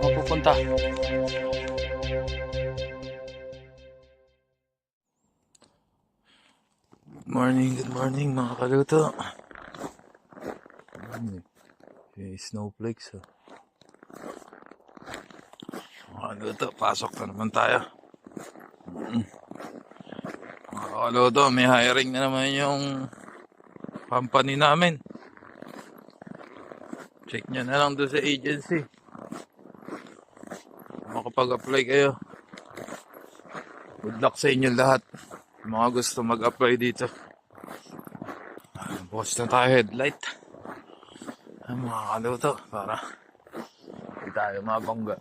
Ako pupunta. Good morning mga kaluto. Okay, snowflakes. Mga kaluto, pasok na naman tayo. Mga kaluto, may hiring na naman yung company namin. Check nyo na lang doon sa agency. Makapag-apply kayo. Good luck sa inyo lahat. Mga gusto mag-apply dito. Bukas na tayo headlight. Mga kaluto, para hindi tayo mabangga.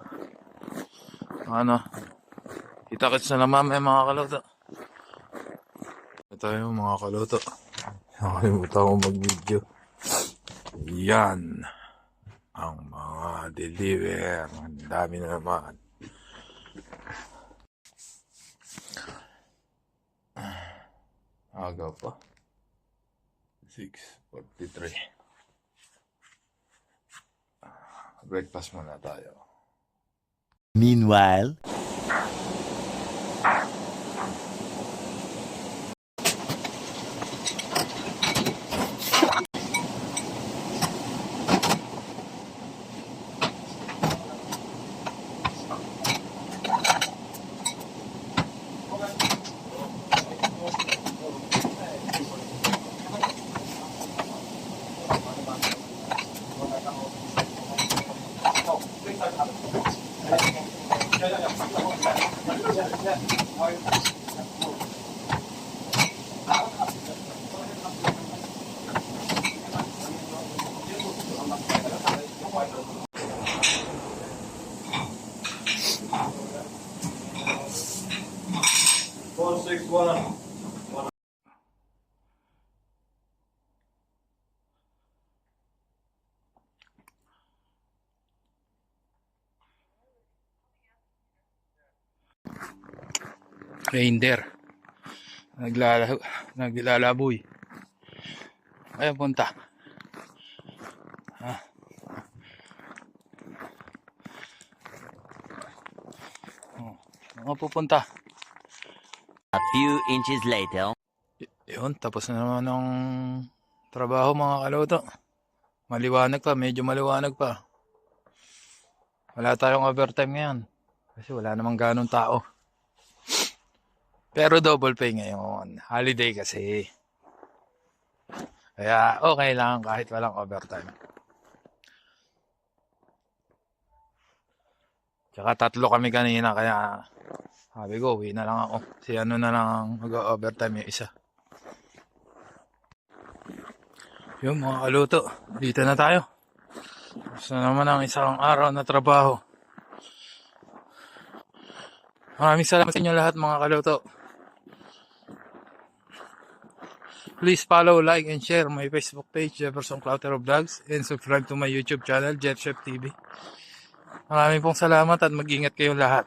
Kita-kits na naman mga kaluto. Ito tayo mga kaluto. Nakalimutan ko mag-video. Yan ang mga deliver. Ang dami na naman. Aga pa. 6:43. Breakfast muna tayo. Meanwhile, Reindeer. Naglalaboy. Ayun punta. Mga pupunta. a few inches later. Yun, tapos na naman ng trabaho mga kaluto. Maliwanag pa, medyo maliwanag pa. Wala tayong overtime ngayon. Kasi wala namang ganong tao. Pero double pay ngayon. Holiday kasi. Kaya okay lang kahit walang overtime. Tsaka 3 kami kanina kaya sabi ko uwi na lang ako. Si ano na lang mag-overtime yung isa. Yung mga kaluto, dito na tayo. Gusto naman ang isang araw na trabaho. Maraming salamat sa inyo lahat mga kaluto. Please follow, like, and share my Facebook page, Jefferson Cloutero Vlogs, and subscribe to my YouTube channel, Jeff Chef TV. Maraming pong salamat at mag-ingat kayong lahat.